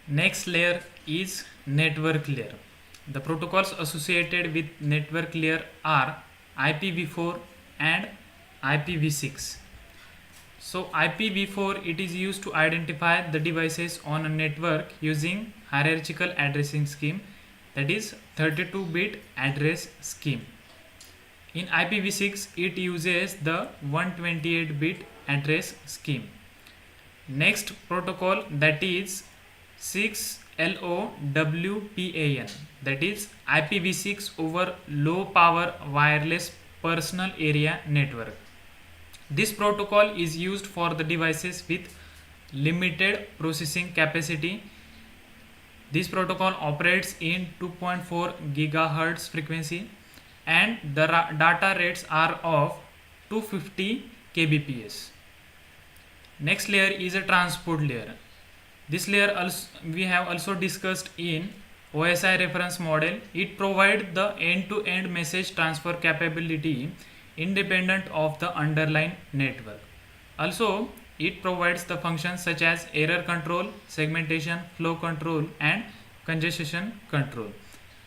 Next layer is network layer. The protocols associated with network layer are IPv4 and IPv6. So IPv4, it is used to identify the devices on a network using hierarchical addressing scheme, that is 32-bit address scheme. In IPv6, it uses the 128-bit address scheme. Next protocol, that is 6LoWPAN, that is IPv6 over low power wireless personal area network. This protocol is used for the devices with limited processing capacity. This protocol operates in 2.4 GHz frequency and the data rates are of 250 kbps. Next layer is a transport layer. This layer we have also discussed in OSI reference model. It provides the end-to-end message transfer capability independent of the underlying network. Also, it provides the functions such as error control, segmentation, flow control and congestion control.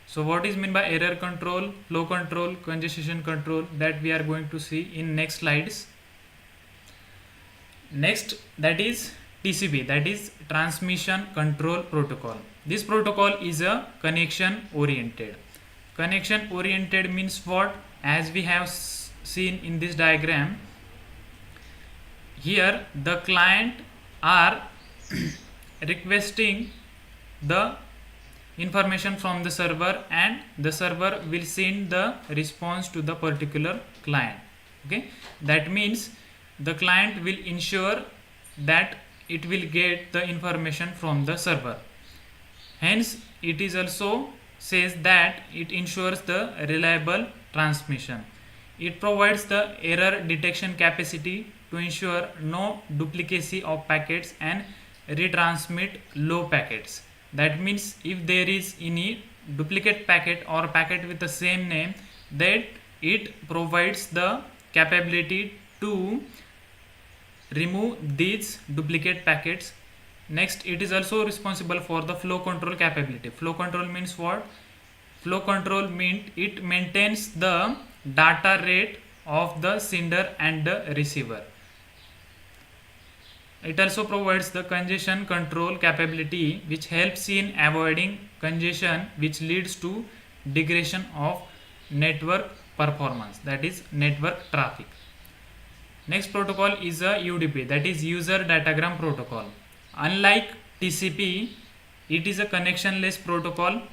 So what is meant by error control, flow control, congestion control, that we are going to see in next slides. Next, that is TCP, that is transmission control protocol. This protocol is a connection oriented. Connection oriented means what? As we have seen in this diagram, here the client are requesting the information from the server and the server will send the response to the particular client. Okay, that means the client will ensure that it will get the information from the server. Hence, it is also says that it ensures the reliable transmission. It provides the error detection capacity to ensure no duplicacy of packets and retransmit low packets. That means if there is any duplicate packet or packet with the same name, that it provides the capability to remove these duplicate packets. Next, it is also responsible for the flow control capability. Flow control means what? Flow control means it maintains the data rate of the sender and the receiver. It also provides the congestion control capability, which helps in avoiding congestion which leads to degradation of network performance, that is network traffic. Next protocol is a UDP, that is user datagram protocol. Unlike TCP, it is a connectionless protocol.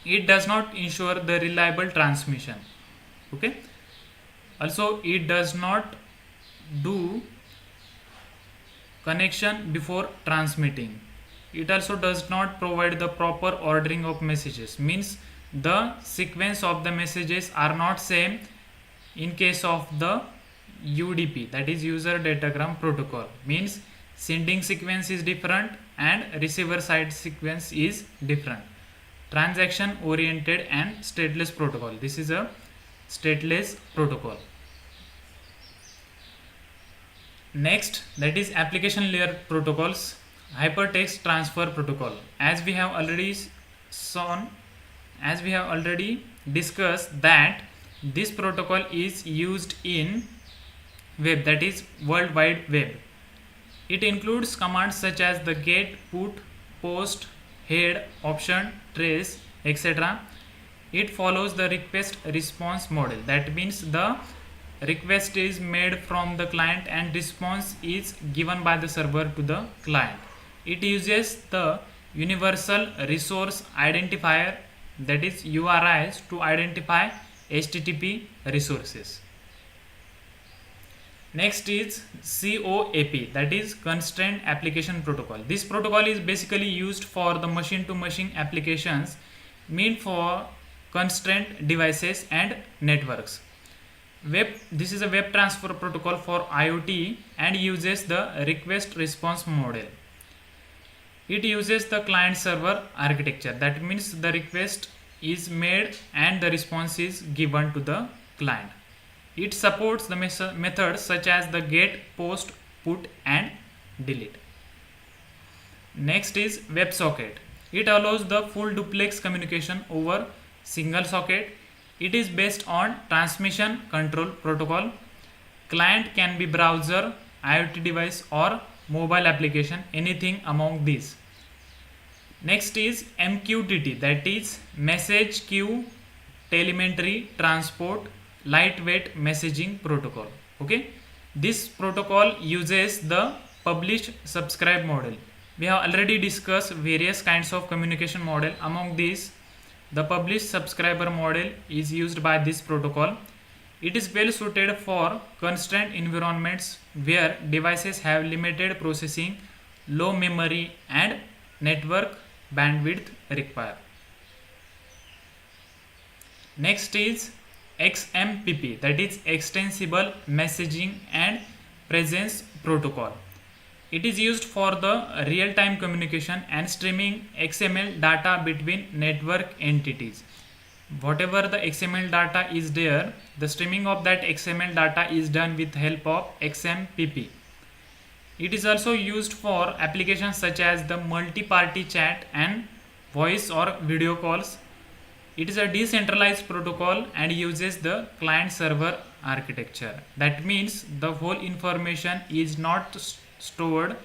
It does not ensure the reliable transmission. Okay. Also, it does not do connection before transmitting. It also does not provide the proper ordering of messages. Means the sequence of the messages are not same in case of the UDP, that is user datagram protocol. Means sending sequence is different and receiver side sequence is different. Transaction oriented and stateless protocol. This is a stateless protocol. Next, that is application layer protocols. Hypertext transfer protocol. As we have already discussed that this protocol is used in web, that is World Wide Web. It includes commands such as the get, put, post, head, option, trace, etc. It follows the request response model. That means the request is made from the client and response is given by the server to the client. It uses the universal resource identifier, that is URIs, to identify HTTP resources. Next is COAP, that is Constraint Application Protocol. This protocol is basically used for the machine-to-machine applications meant for constrained devices and networks. This is a web transfer protocol for IoT and uses the request response model. It uses the client server architecture. That means the request is made and the response is given to the client. It supports the methods such as the get, post, put and delete. Next is WebSocket. It allows the full duplex communication over single socket. It is based on transmission control protocol. Client can be browser, IoT device or mobile application, anything among these. Next is MQTT, that is Message Queue Telemetry Transport Lightweight Messaging Protocol. Okay, this protocol uses the publish subscribe model. We have already discussed various kinds of communication model. Among these, the publish subscriber model is used by this protocol. It is well suited for constrained environments where devices have limited processing, low memory and network bandwidth required. Next is XMPP, that is Extensible Messaging and Presence Protocol. It is used for the real-time communication and streaming XML data between network entities. Whatever the XML data is there, the streaming of that XML data is done with help of XMPP. It is also used for applications such as the multi-party chat and voice or video calls. It is a decentralized protocol and uses the client-server architecture. That means the whole information is not stored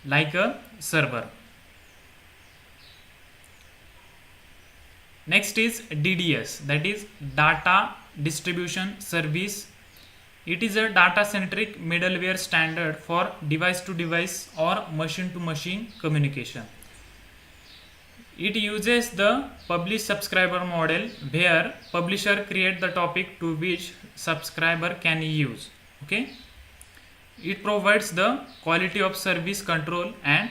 like a server. Next is DDS, that is Data Distribution Service. It is a data-centric middleware standard for device-to-device or machine-to-machine communication. It uses the publish subscriber model where publisher create the topic to which subscriber can use. Okay. It provides the quality of service control and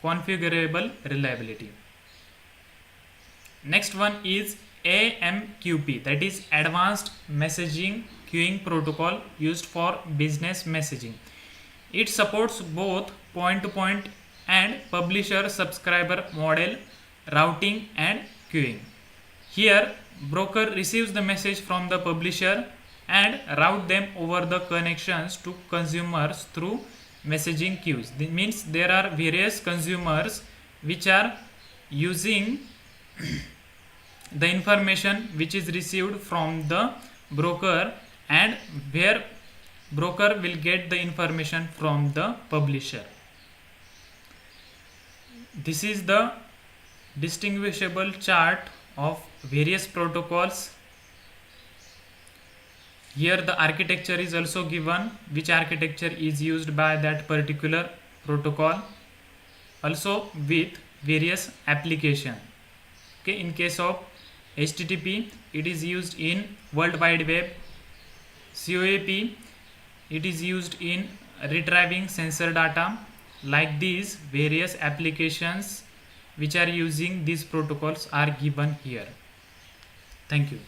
configurable reliability. Next one is AMQP, that is Advanced Messaging Queuing Protocol, used for business messaging. It supports both point-to-point and publisher-subscriber model routing and queuing. Here, broker receives the message from the publisher and route them over the connections to consumers through messaging queues. This means there are various consumers which are using the information which is received from the broker and where broker will get the information from the publisher. This is the distinguishable chart of various protocols. Here the architecture is also given, which architecture is used by that particular protocol, also with various application. Okay, in case of HTTP, it is used in World Wide Web. COAP, it is used in retrieving sensor data. Like these, various applications which are using these protocols are given here. Thank you.